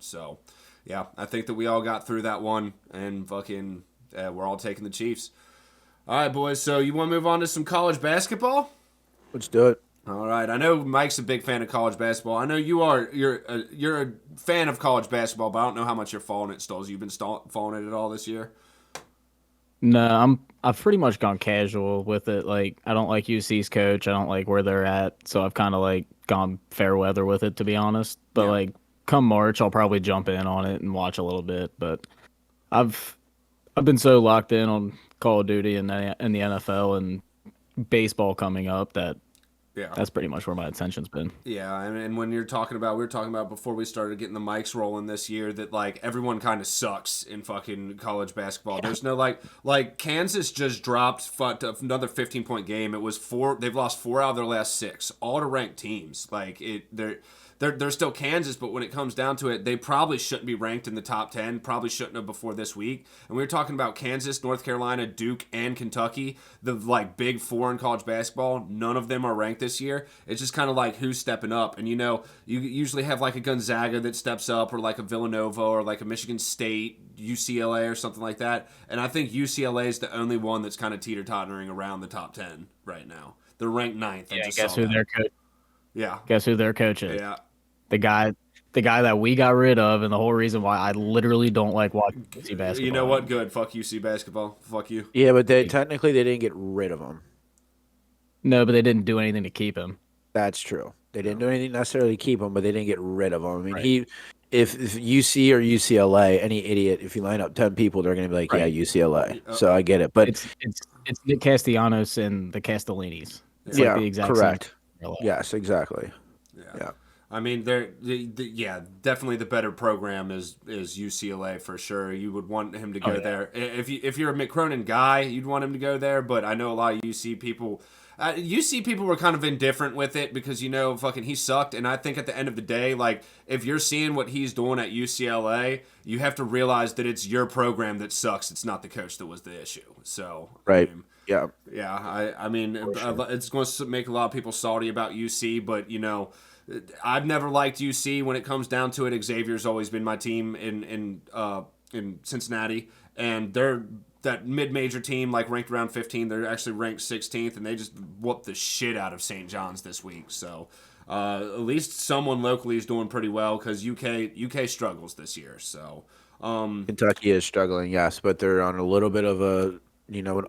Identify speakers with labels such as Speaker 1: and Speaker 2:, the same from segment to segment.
Speaker 1: So, yeah, I think that we all got through that one, and fucking we're all taking the Chiefs. All right, boys. So you want to move on to some college basketball?
Speaker 2: Let's do it.
Speaker 1: All right. I know Mike's a big fan of college basketball. I know you are. You're a fan of college basketball, but I don't know how much you're following it, Stolz. You've been following it at all this year?
Speaker 3: No, I've pretty much gone casual with it. Like I don't like UC's coach. I don't like where they're at. So I've kind of like gone fair weather with it, to be honest. But
Speaker 1: Yeah.
Speaker 3: like come March, I'll probably jump in on it and watch a little bit. But I've I've been so locked in on Call of Duty and the NFL and baseball coming up that
Speaker 1: Yeah.
Speaker 3: that's pretty much where my attention's been.
Speaker 1: Yeah, and when you're talking about, we were talking about before we started getting the mics rolling this year that like everyone kind of sucks in fucking college basketball. There's no like Kansas just dropped another 15-point game. It was four. They've lost 4 out of their last 6, all to ranked teams. Like they're still Kansas, but when it comes down to it, they probably shouldn't be ranked in the top 10. Probably shouldn't have before this week. And we were talking about Kansas, North Carolina, Duke, and Kentucky, the like big 4 in college basketball. None of them are ranked this year. It's just kind of like who's stepping up. And you usually have like a Gonzaga that steps up, or like a Villanova, or like a Michigan State, UCLA, or something like that. And I think UCLA is the only one that's kind of teeter-tottering around the top 10 right now. They're ranked 9th.
Speaker 3: Yeah, guess who their coach?
Speaker 1: Yeah.
Speaker 3: Guess who their coach is?
Speaker 1: Yeah.
Speaker 3: The guy that we got rid of, and the whole reason why I literally don't like watching UC basketball.
Speaker 1: You know what? Good. Fuck UC basketball. Fuck you.
Speaker 2: Yeah, but technically they didn't get rid of him.
Speaker 3: No, but they didn't do anything to keep him.
Speaker 2: That's true. They didn't do anything necessarily to keep him, but they didn't get rid of him. I mean,
Speaker 3: Right.
Speaker 2: if UC or UCLA, any idiot, if you line up 10 people, they're going to be like,
Speaker 3: Right.
Speaker 2: yeah, UCLA. So I get it, but
Speaker 3: It's Nick Castellanos and the Castellinis. It's
Speaker 2: yeah,
Speaker 3: like the exact
Speaker 2: correct.
Speaker 3: same.
Speaker 2: Yes, exactly. Yeah.
Speaker 1: I mean, yeah, definitely the better program is UCLA for sure. You would want him to go there. If you're a McCronin guy, you'd want him to go there. But I know a lot of UC people. UC people were kind of indifferent with it because fucking he sucked. And I think at the end of the day, like if you're seeing what he's doing at UCLA, you have to realize that it's your program that sucks. It's not the coach that was the issue. So
Speaker 2: Right.
Speaker 1: I mean,
Speaker 2: Yeah.
Speaker 1: yeah. I mean, it's going to make a lot of people salty about UC, but I've never liked UC. When it comes down to it, Xavier's always been my team in Cincinnati, and they're that mid-major team, like ranked around 15. They're actually ranked 16th, and they just whooped the shit out of St. John's this week. So at least someone locally is doing pretty well because UK struggles this year. So
Speaker 2: Kentucky is struggling, yes, but they're on a little bit of an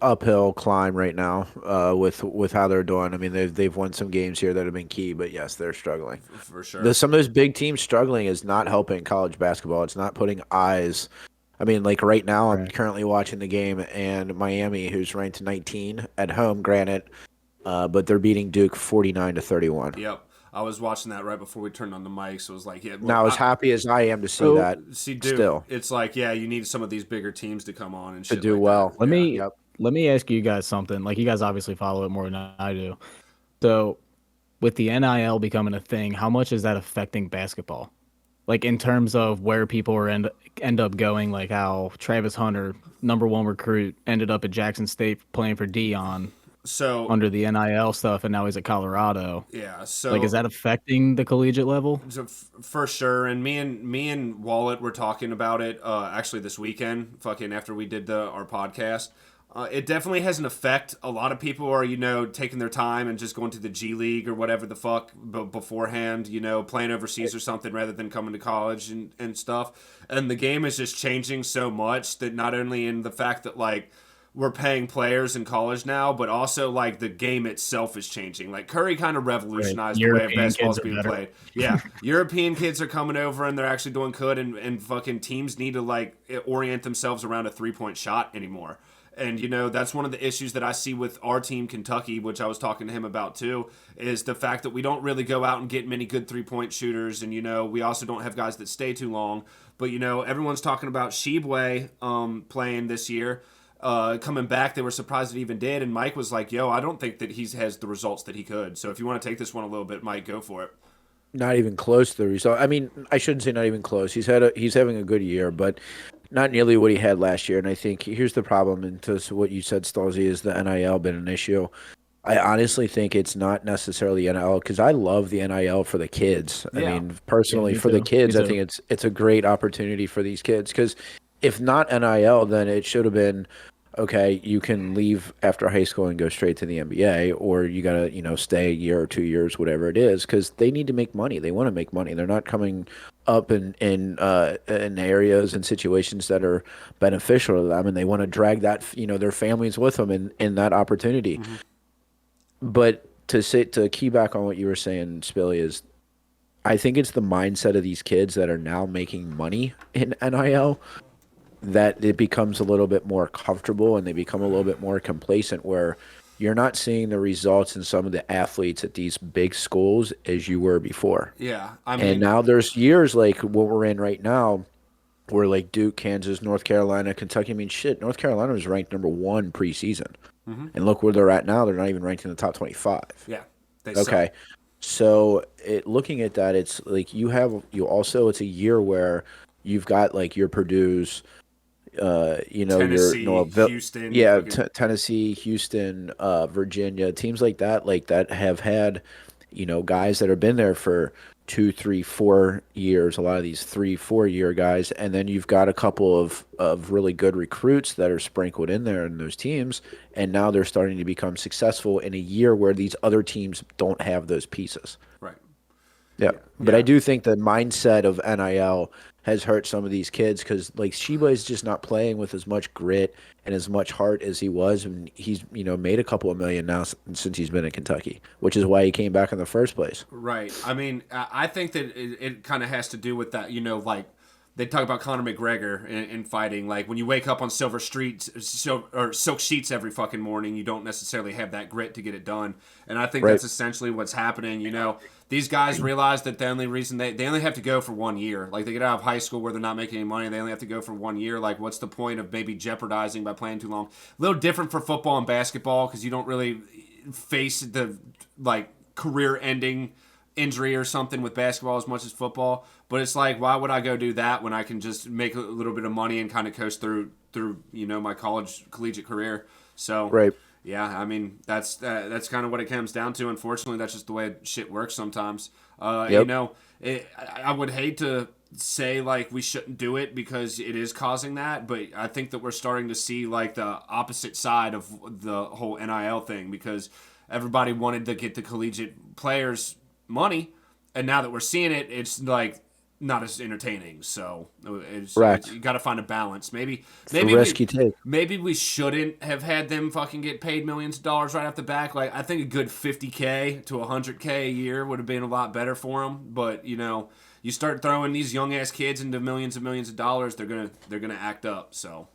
Speaker 2: uphill climb right now with how they're doing. I mean, they've won some games here that have been key, but yes, they're struggling.
Speaker 1: for sure.
Speaker 2: Some of those big teams struggling is not helping college basketball. It's not putting eyes. I mean, like right now, I'm currently watching the game, and Miami, who's ranked 19 at home, granted, but they're beating Duke 49-31.
Speaker 1: Yep. I was watching that right before we turned on the mic, so it was like, yeah.
Speaker 2: Now, as happy as I am to see that,
Speaker 1: See, Duke,
Speaker 2: still,
Speaker 1: it's like, yeah, you need some of these bigger teams to come on and shit
Speaker 2: to do
Speaker 1: like
Speaker 2: well.
Speaker 1: that.
Speaker 3: Let me ask you guys something. Like you guys obviously follow it more than I do. So, with the NIL becoming a thing, how much is that affecting basketball? Like in terms of where people are end up going, like how Travis Hunter, #1 recruit, ended up at Jackson State playing for Dion.
Speaker 1: So
Speaker 3: under the NIL stuff, and now he's at Colorado.
Speaker 1: Yeah. So
Speaker 3: like, is that affecting the collegiate level?
Speaker 1: So for sure, and me and Wallet were talking about it actually this weekend, fucking after we did our podcast. It definitely has an effect. A lot of people are, taking their time and just going to the G League or whatever the fuck beforehand, playing overseas or something rather than coming to college and stuff. And the game is just changing so much that not only in the fact that, like, we're paying players in college now, but also, like, the game itself is changing. Like, Curry kind of revolutionized the way basketball's being played. Yeah, European kids are coming over and they're actually doing good, and fucking teams need to, like, orient themselves around a three-point shot anymore. And, that's one of the issues that I see with our team, Kentucky, which I was talking to him about too, is the fact that we don't really go out and get many good three-point shooters. And, we also don't have guys that stay too long. But, everyone's talking about Shebue playing this year. Coming back, they were surprised that he even did. And Mike was like, yo, I don't think that he has the results that he could. So if you want to take this one a little bit, Mike, go for it.
Speaker 2: Not even close to the result. I mean, I shouldn't say not even close. He's having a good year, but not nearly what he had last year. And I think here's the problem, and to what you said, Stalzy, is the NIL been an issue. I honestly think it's not necessarily NIL because I love the NIL for the kids. I
Speaker 1: Yeah.
Speaker 2: mean,
Speaker 3: Yeah,
Speaker 2: personally,
Speaker 3: me
Speaker 2: for the
Speaker 3: too. Me
Speaker 2: kids, I
Speaker 3: too.
Speaker 2: think it's a great opportunity for these kids because if not NIL, then it should have been okay. You can leave after high school and go straight to the NBA, or you gotta stay a year or 2 years, whatever it is, because they need to make money. They want to make money. They're not coming up in areas and situations that are beneficial to them, and they want to drag that their families with them in that opportunity.
Speaker 1: Mm-hmm.
Speaker 2: But to key back on what you were saying, Spilly, is I think it's the mindset of these kids that are now making money in NIL that it becomes a little bit more comfortable and they become a little bit more complacent where you're not seeing the results in some of the athletes at these big schools as you were before.
Speaker 1: Yeah, I
Speaker 2: And
Speaker 1: mean,
Speaker 2: now there's years like what we're in right now where like Duke, Kansas, North Carolina, Kentucky. I mean, shit, North Carolina was ranked #1 preseason.
Speaker 1: mm-hmm.
Speaker 2: And look where they're at now. They're not even ranked in the top 25.
Speaker 1: Yeah, they suck.
Speaker 2: Okay. So looking at that, it's like you also it's a year where you've got like your Purdue's, your
Speaker 1: Tennessee, Houston,
Speaker 2: yeah,
Speaker 1: fucking
Speaker 2: Tennessee, Houston, Virginia, teams like that have had, guys that have been there for 2, 3, 4 years. A lot of these 3, 4 year guys, and then you've got a couple of really good recruits that are sprinkled in there in those teams, and now they're starting to become successful in a year where these other teams don't have those pieces.
Speaker 1: right.
Speaker 2: Yeah,
Speaker 1: Yeah,
Speaker 2: but I
Speaker 1: yeah,
Speaker 2: do think the mindset of NIL has hurt some of these kids because like Sheba is just not playing with as much grit and as much heart as he was, and he's made a couple of million now since he's been in Kentucky, which is why he came back in the first place.
Speaker 1: right. I mean, I think that it kind of has to do with that. Like they talk about Conor McGregor in fighting. Like when you wake up on silver streets or silk sheets every fucking morning, you don't necessarily have that grit to get it done. And I think
Speaker 2: Right.
Speaker 1: that's essentially what's happening. These guys realize that the only reason they only have to go for 1 year. Like they get out of high school where they're not making any money, they only have to go for 1 year. Like what's the point of maybe jeopardizing by playing too long? A little different for football and basketball because you don't really face the like career-ending injury or something with basketball as much as football. But it's like, why would I go do that when I can just make a little bit of money and kind of coast through my collegiate career? So
Speaker 2: Right.
Speaker 1: yeah, I mean that's kind of what it comes down to. Unfortunately, that's just the way shit works sometimes.
Speaker 2: Yep.
Speaker 1: I would hate to say like we shouldn't do it because it is causing that, but I think that we're starting to see like the opposite side of the whole NIL thing because everybody wanted to get the collegiate players money, and now that we're seeing it, it's like not as entertaining. So
Speaker 2: Correct.
Speaker 1: you got to find a balance. Maybe
Speaker 2: It's the
Speaker 1: maybe
Speaker 2: risk
Speaker 1: we
Speaker 2: you take.
Speaker 1: maybe we shouldn't have had them fucking get paid millions of dollars right off the back. Like I think a good 50K to 100K a year would have been a lot better for them. But you start throwing these young ass kids into millions and millions of dollars, they're gonna act up. So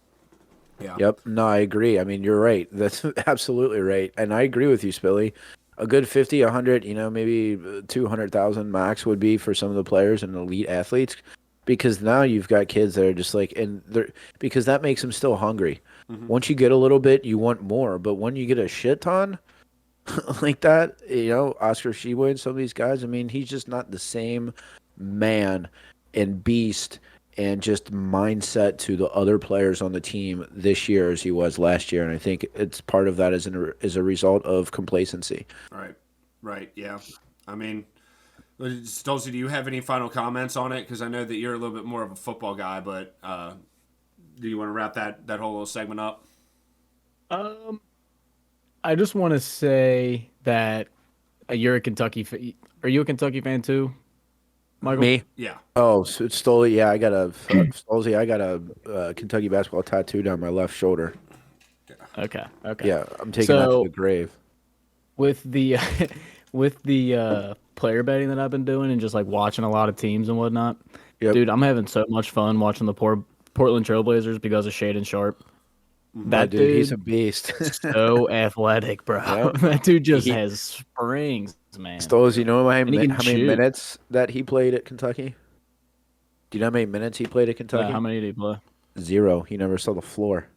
Speaker 1: yeah.
Speaker 2: Yep. No, I agree. I mean, you're right. That's absolutely right. And I agree with you, Spilly. A good 50, 100, maybe 200,000 max would be for some of the players and elite athletes because now you've got kids that are just like, and they're, because that makes them still hungry.
Speaker 1: Mm-hmm.
Speaker 2: Once you get a little bit, you want more. But when you get a shit ton like that, Oscar Sheba and some of these guys, I mean, he's just not the same man and beast and just mindset to the other players on the team this year as he was last year. And I think it's part of that is a result of complacency.
Speaker 1: Right. Yeah. I mean, Stolzy, do you have any final comments on it? Because I know that you're a little bit more of a football guy, but do you want to wrap that whole little segment up?
Speaker 3: I just want to say that you're a Are you a Kentucky fan too, Michael?
Speaker 2: Me?
Speaker 1: Yeah.
Speaker 2: Oh, so it's Stolzy. Yeah, I got a Stolzy. I got a Kentucky basketball tattoo down my left shoulder.
Speaker 3: Okay.
Speaker 2: Yeah, I'm taking that to the grave.
Speaker 3: With the with the player betting that I've been doing and just like watching a lot of teams and whatnot,
Speaker 2: Yep.
Speaker 3: dude, I'm having so much fun watching the Portland Trailblazers because of Shaden Sharp. That
Speaker 2: dude, he's
Speaker 3: dude,
Speaker 2: a beast.
Speaker 3: so athletic, bro.
Speaker 2: Yep.
Speaker 3: That dude just
Speaker 2: He-
Speaker 3: has springs, man.
Speaker 2: Stolzy, you know
Speaker 3: And he can
Speaker 2: how many
Speaker 3: shoot.
Speaker 2: minutes that he played at Kentucky? Do you know how many minutes he played at Kentucky?
Speaker 3: How many did he play?
Speaker 2: 0. He never saw the floor.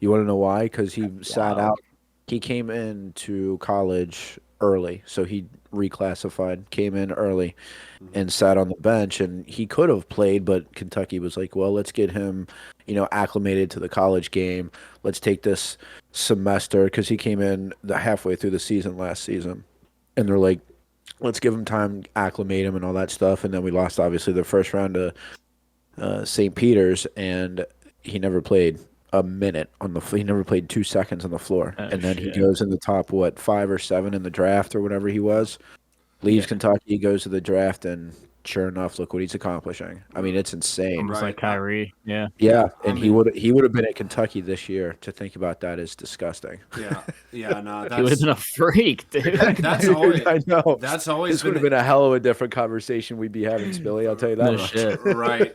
Speaker 2: You want to know why? Because he sat
Speaker 3: Wow.
Speaker 2: out. He came into college early, so he reclassified, came in early, and sat on the bench. And he could have played, but Kentucky was like, well, let's get him, acclimated to the college game. Let's take this semester because he came in halfway through the season last season, and they're like, let's give him time, acclimate him, and all that stuff. And then we lost obviously the first round to St. Peter's, and he never played a minute on the. He never played 2 seconds on the floor,
Speaker 3: Oh,
Speaker 2: and then he
Speaker 3: shit.
Speaker 2: goes in the top 5 or 7 in the draft or whatever he was. Leaves Kentucky, goes to the draft, and sure enough, look what he's accomplishing. I mean, it's insane.
Speaker 3: Almost like Kyrie. Yeah.
Speaker 2: Yeah, and he would have been at Kentucky this year. To think about that is disgusting.
Speaker 1: Yeah, no,
Speaker 3: He would have been a freak, dude.
Speaker 1: that's always
Speaker 2: I know.
Speaker 1: That's always
Speaker 2: This would have been a hell of a different conversation we'd be having, Spilly. I'll tell you that
Speaker 3: No
Speaker 2: much.
Speaker 3: shit.
Speaker 1: right.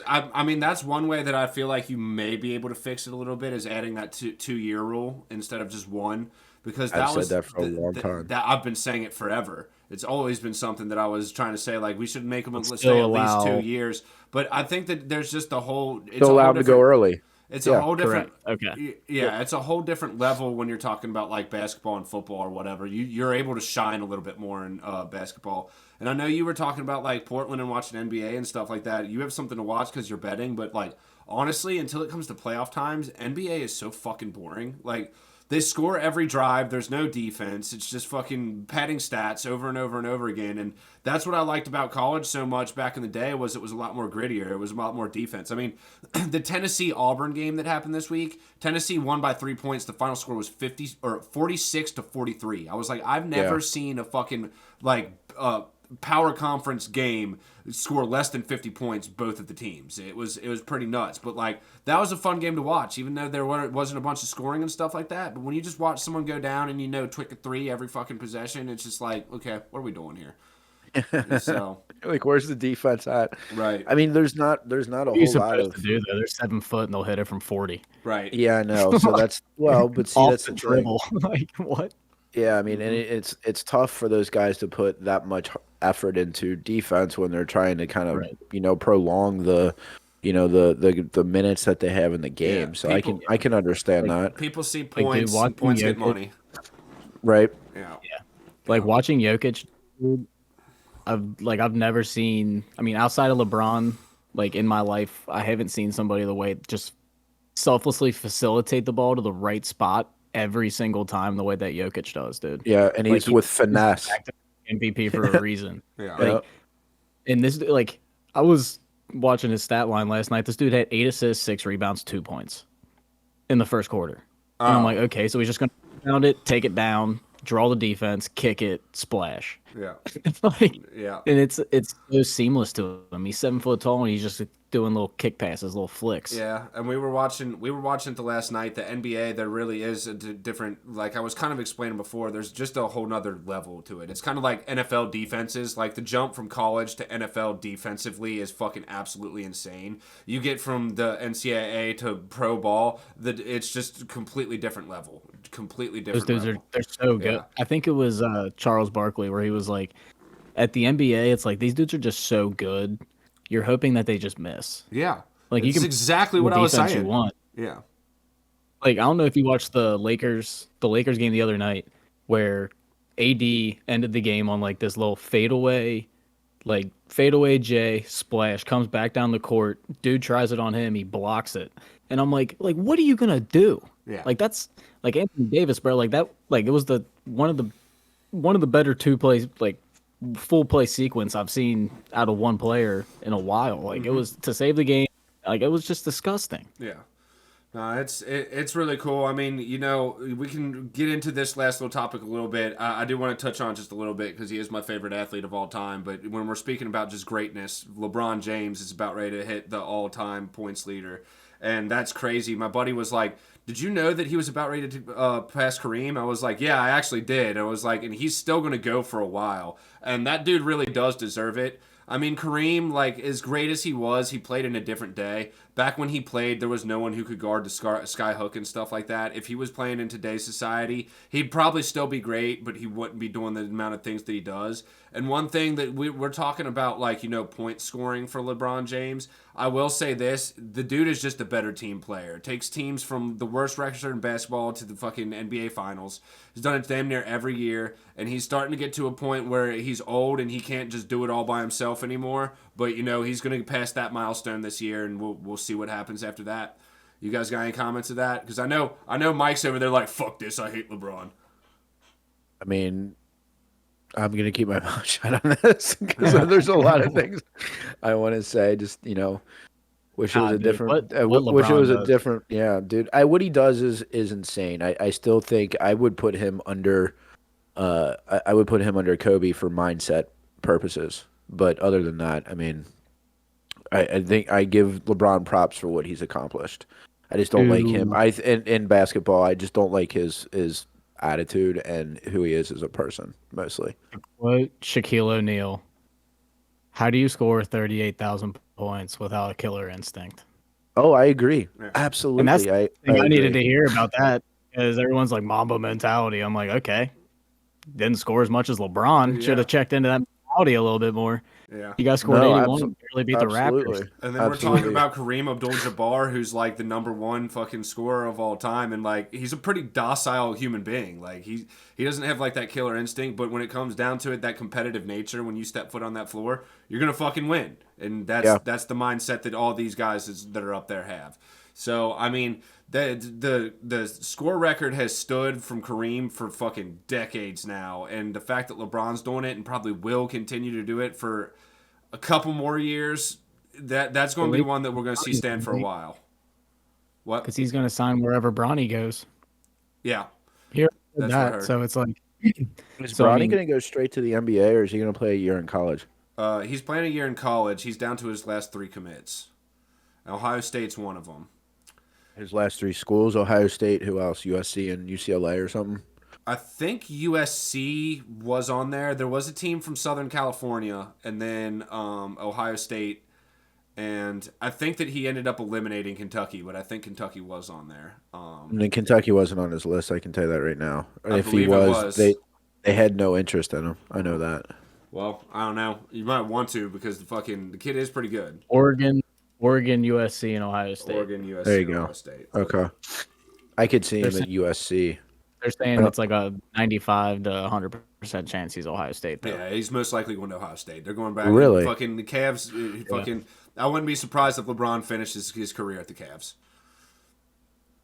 Speaker 1: I mean, that's one way that I feel like you may be able to fix it a little bit is adding that 2-year rule instead of just one, because
Speaker 2: I've
Speaker 1: that was
Speaker 2: said that for a long time.
Speaker 1: That I've been saying it forever. It's always been something that I was trying to say, like we should make them
Speaker 3: Still
Speaker 1: stay at
Speaker 3: allow-
Speaker 1: least 2 years. But I think that there's just a whole. It's
Speaker 2: Still
Speaker 1: a whole
Speaker 2: allowed to go
Speaker 1: different-
Speaker 2: early.
Speaker 1: It's a whole different.
Speaker 3: Correct. Okay.
Speaker 1: Yeah, it's a whole different level when you're talking about like basketball and football or whatever. You're able to shine a little bit more in basketball. And I know you were talking about like Portland and watching NBA and stuff like that. You have something to watch because you're betting, but like honestly, until it comes to playoff times, NBA is so fucking boring. Like they score every drive. There's no defense. It's just fucking padding stats over and over and over again. And that's what I liked about college so much back in the day was it was a lot more grittier. It was a lot more defense. I mean, the Tennessee-Auburn game that happened this week, Tennessee won by 3 points. The final score was 46-43. I was like, I've never seen a fucking like power conference game score less than 50 points both of the teams. It was pretty nuts, but like that was a fun game to watch, even though there wasn't a bunch of scoring and stuff like that. But when you just watch someone go down and twick a 3 every fucking possession, it's just like, okay, what are we doing here? So
Speaker 2: Like, where's the defense at?
Speaker 1: right,
Speaker 2: I mean, there's not a
Speaker 3: What are
Speaker 2: whole
Speaker 3: you
Speaker 2: lot
Speaker 3: supposed
Speaker 2: of.
Speaker 3: to do though? They're 7 foot and they'll hit it from 40.
Speaker 1: right,
Speaker 2: Yeah, I know. So that's but see,
Speaker 3: Off
Speaker 2: that's
Speaker 3: the
Speaker 2: the thing.
Speaker 3: dribble. Like what?
Speaker 2: Yeah, I mean, and it's tough for those guys to put that much effort into defense when they're trying to kind of
Speaker 3: Right.
Speaker 2: prolong the the minutes that they have in the game.
Speaker 1: Yeah,
Speaker 2: so
Speaker 1: people-
Speaker 2: I can understand that,
Speaker 1: people see
Speaker 3: dude,
Speaker 1: points,
Speaker 3: watching
Speaker 1: and points get
Speaker 3: Jokic-
Speaker 1: money.
Speaker 2: right?
Speaker 1: Yeah,
Speaker 3: Like watching Jokic, dude, I've never seen. I mean, outside of LeBron, like in my life, I haven't seen somebody the way just selflessly facilitate the ball to the right spot every single time the way that Jokic does, dude.
Speaker 2: Yeah, and
Speaker 3: Like,
Speaker 2: he's
Speaker 3: he-
Speaker 2: with finesse.
Speaker 3: MVP for a reason.
Speaker 1: yeah,
Speaker 3: Like, and this, like, I was watching his stat line last night. This dude had 8 assists, 6 rebounds, 2 points in the first quarter. And I'm like, okay, so he's just gonna pound it, take it down, draw the defense, kick it, splash.
Speaker 1: yeah,
Speaker 3: Like,
Speaker 1: yeah.
Speaker 3: and it's so seamless to him. He's 7 foot tall and he's just doing little kick passes, little flicks.
Speaker 1: Yeah, and we were watching it the last night. The NBA, there really is a different. Like I was kind of explaining before, there's just a whole nother level to it. It's kind of like NFL defenses. Like the jump from college to NFL defensively is fucking absolutely insane. You get from the NCAA to pro ball, it's just completely different level. Completely
Speaker 3: Those
Speaker 1: different.
Speaker 3: dudes
Speaker 1: level.
Speaker 3: they're so good.
Speaker 1: Yeah.
Speaker 3: I think it was Charles Barkley where he was like, at the NBA, it's like these dudes are just so good. You're hoping that they just miss.
Speaker 1: Yeah,
Speaker 3: Like
Speaker 1: it's
Speaker 3: you can
Speaker 1: exactly
Speaker 3: the
Speaker 1: what I was
Speaker 3: defense
Speaker 1: saying.
Speaker 3: You want.
Speaker 1: Yeah,
Speaker 3: Like I don't know if you watched the Lakers game the other night where AD ended the game on like this little fadeaway J splash, comes back down the court, dude tries it on him, he blocks it. And I'm like what are you gonna do?
Speaker 1: Yeah.
Speaker 3: Like that's like Anthony Davis, bro, like that, like it was the one of the better 2 plays, like full play sequence I've seen out of one player in a while. Like it was to save the game, like it was just disgusting.
Speaker 1: yeah. No, it's really cool. I mean, we can get into this last little topic a little bit. I do want to touch on just a little bit because he is my favorite athlete of all time. But when we're speaking about just greatness, LeBron James is about ready to hit the all-time points leader. And that's crazy. My buddy was like, did you know that he was about ready to pass Kareem? I was like, yeah, I actually did. I was like, and he's still going to go for a while. And that dude really does deserve it. I mean, Kareem, like, as great as he was, he played in a different day. Back when he played, there was no one who could guard the sky hook and stuff like that. If he was playing in today's society, he'd probably still be great, but he wouldn't be doing the amount of things that he does. And one thing that we're talking about, like, point scoring for LeBron James, I will say this, the dude is just a better team player. Takes teams from the worst record in basketball to the fucking NBA Finals. He's done it damn near every year, and he's starting to get to a point where he's old and he can't just do it all by himself anymore. But, he's going to pass that milestone this year, and we'll see what happens after that. You guys got any comments of that? Because I know Mike's over there like, fuck this, I hate LeBron.
Speaker 2: I mean, I'm going to keep my mouth shut on this because there's a lot of things I want to say. Just, wish it was a different. Wish it was a different. Yeah, dude. What he does is insane. I still think I would put him under. I would put him under Kobe for mindset purposes. But other than that, I mean, I think I give LeBron props for what he's accomplished. I just don't like him. In basketball, I just don't like his attitude and who he is as a person, mostly.
Speaker 3: Quote Shaquille O'Neal. How do you score 38,000 points without a killer instinct?
Speaker 2: Oh, I agree. Absolutely.
Speaker 3: And that's the thing I needed
Speaker 2: agree.
Speaker 3: to hear about that, because everyone's like Mamba mentality. I'm like, okay, didn't score as much as LeBron. Should have checked into that mentality a little bit more.
Speaker 1: Yeah.
Speaker 3: You guys scored 81, barely beat the Raptors.
Speaker 1: And then we're talking about Kareem Abdul Jabbar, who's like the #1 fucking scorer of all time, and like he's a pretty docile human being. Like he doesn't have like that killer instinct, but when it comes down to it, that competitive nature, when you step foot on that floor, you're gonna fucking win. And that's the mindset that all these guys that are up there have. So I mean, the score record has stood from Kareem for fucking decades now, and the fact that LeBron's doing it and probably will continue to do it for a couple more years, that's going to be one that we're going to see stand for a while. What?
Speaker 3: Because he's going to sign wherever Bronny goes.
Speaker 1: Yeah.
Speaker 3: Here, that. So it's like,
Speaker 2: is Bronny going to go straight to the NBA, or is he going to play a year in college?
Speaker 1: He's playing a year in college. He's down to his last 3 commits. Ohio State's one of them.
Speaker 2: His last 3 schools: Ohio State, who else? USC and UCLA or something?
Speaker 1: I think USC was on there. There was a team from Southern California, and then Ohio State, and I think that he ended up eliminating Kentucky, but I think Kentucky was on there.
Speaker 2: And then Kentucky wasn't on his list. I can tell you that right now. If he
Speaker 1: was,
Speaker 2: they had no interest in him. I know that.
Speaker 1: Well, I don't know. You might want to, because the kid is pretty good.
Speaker 3: Oregon, USC, and Ohio State.
Speaker 1: Oregon, USC,
Speaker 2: there you
Speaker 1: and
Speaker 2: go.
Speaker 1: Ohio State.
Speaker 2: Okay, I could see him at USC.
Speaker 3: They're saying it's like a 95 to 100% chance he's Ohio State, though.
Speaker 1: Yeah, he's most likely going to Ohio State. They're going back.
Speaker 2: Really?
Speaker 1: Fucking the Cavs. I wouldn't be surprised if LeBron finishes his career at the Cavs.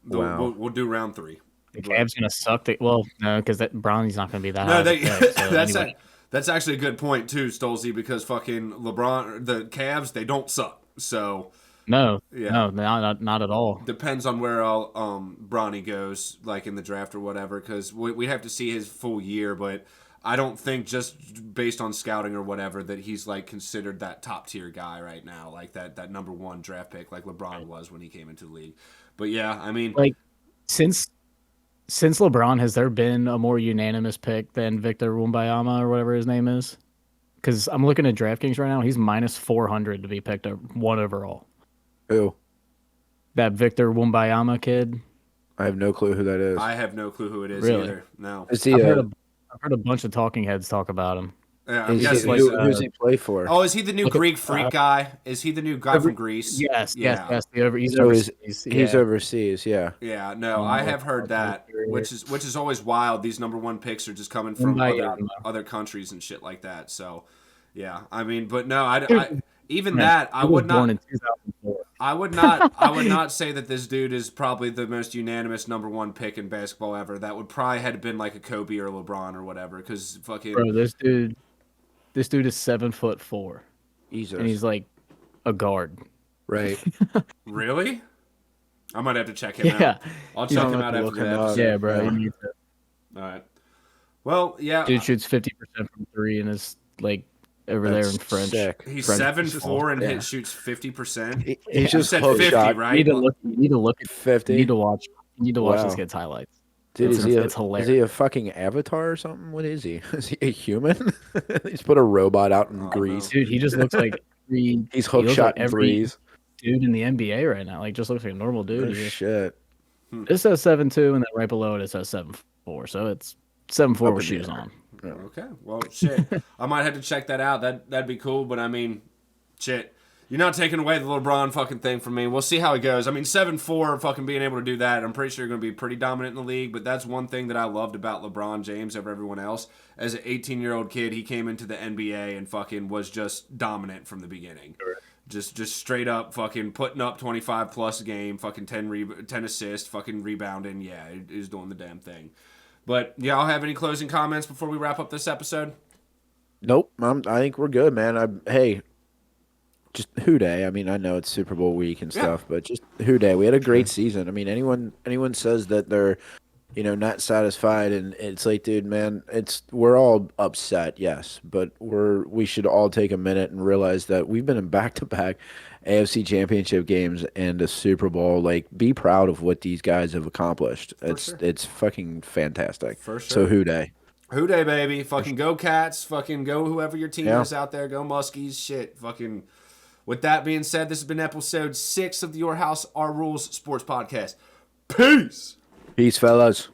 Speaker 2: Wow.
Speaker 1: We'll do round 3.
Speaker 3: The Cavs going to suck. No, because Bronny's not going to be that
Speaker 1: No,
Speaker 3: high.
Speaker 1: That's actually a good point too, Stolzy, because fucking LeBron, the Cavs, they don't suck. So
Speaker 3: no, not at all.
Speaker 1: Depends on where Bronny goes, like in the draft or whatever, because we have to see his full year. But I don't think, just based on scouting or whatever, that he's like considered that top tier guy right now, like that #1 draft pick, like LeBron was when he came into the league. But yeah, I mean,
Speaker 3: like since LeBron, has there been a more unanimous pick than Victor Wembanyama or whatever his name is? Because I'm looking at DraftKings right now. He's -400 to be picked up 1 overall.
Speaker 2: Who?
Speaker 3: That Victor Wembanyama kid.
Speaker 2: I have no clue who that is.
Speaker 1: I have no clue who it is either. No.
Speaker 2: Is he?
Speaker 3: I've heard a bunch of talking heads talk about him.
Speaker 1: Yeah,
Speaker 2: who's he play for?
Speaker 1: Oh, is he the new Greek freak guy? Is he the new guy from Greece?
Speaker 3: Yes. He's
Speaker 2: So
Speaker 3: overseas.
Speaker 2: He's overseas, yeah.
Speaker 1: Yeah, no, I have heard that, which is always wild. These #1 picks are just coming from other countries and shit like that. So, yeah, I mean, but no, I would not. I would not say that this dude is probably the most unanimous #1 pick in basketball ever. That would probably have been like a Kobe or LeBron or whatever. Because fucking
Speaker 3: bro, this dude is 7'4",
Speaker 2: Jesus.
Speaker 3: and he's like a guard.
Speaker 2: Right.
Speaker 1: Really? I might have to check him out. I'll check him out after the episode.
Speaker 3: Yeah, bro. You need to.
Speaker 1: All right. Well, yeah.
Speaker 3: Dude shoots 50% from 3 and is like over there in French.
Speaker 2: Sick.
Speaker 1: He's 7'4" and shoots 50%.
Speaker 2: He's just
Speaker 1: said
Speaker 2: hook
Speaker 1: 50,
Speaker 2: shot.
Speaker 1: right?
Speaker 3: You need to look at
Speaker 2: 50.
Speaker 3: You need to watch this kid's highlights.
Speaker 2: Dude,
Speaker 3: It's
Speaker 2: is
Speaker 3: hilarious.
Speaker 2: he a fucking avatar or something? What is he? Is he a human? He's put a robot out in
Speaker 1: Oh,
Speaker 2: Greece.
Speaker 3: Dude, he just looks like
Speaker 2: He's
Speaker 3: he
Speaker 2: hook
Speaker 3: looks
Speaker 2: shot
Speaker 3: like
Speaker 2: in
Speaker 3: every
Speaker 2: threes.
Speaker 3: dude in the NBA right now. Like, just looks like a normal dude.
Speaker 2: No shit.
Speaker 3: It says 7'2", and then right below it says 7'4". So it's 7'4"
Speaker 2: Up
Speaker 3: with
Speaker 2: in the
Speaker 3: shoes
Speaker 2: air.
Speaker 3: on.
Speaker 2: Yeah.
Speaker 1: Okay. Well, shit. I might have to check that out. That'd be cool. But I mean, shit. You're not taking away the LeBron fucking thing from me. We'll see how it goes. I mean, 7'4", fucking being able to do that, I'm pretty sure you're going to be pretty dominant in the league. But that's one thing that I loved about LeBron James over everyone else. As an 18-year-old kid, he came into the NBA and fucking was just dominant from the beginning. Just straight up fucking putting up 25 plus a game, fucking 10 assists, fucking rebounding. Yeah, he's doing the damn thing. But y'all have any closing comments before we wrap up this episode?
Speaker 2: Nope. I think we're good, man. Hey, just Houday. I mean, I know it's Super Bowl week and stuff, but just Houday. We had a great season. I mean, anyone says that they're, not satisfied, and it's like, dude, man, we're all upset, yes, but we should all take a minute and realize that we've been in back-to-back AFC Championship games and a Super Bowl. Like, be proud of what these guys have accomplished. It's fucking fantastic.
Speaker 1: For sure.
Speaker 2: So Houday.
Speaker 1: Houday, baby. Fucking go Cats. Fucking go whoever your team
Speaker 2: Yeah.
Speaker 1: is out there. Go Muskies. Shit. Fucking. With that being said, this has been episode 6 of the Your House, Our Rules Sports Podcast. Peace.
Speaker 2: Peace, fellas.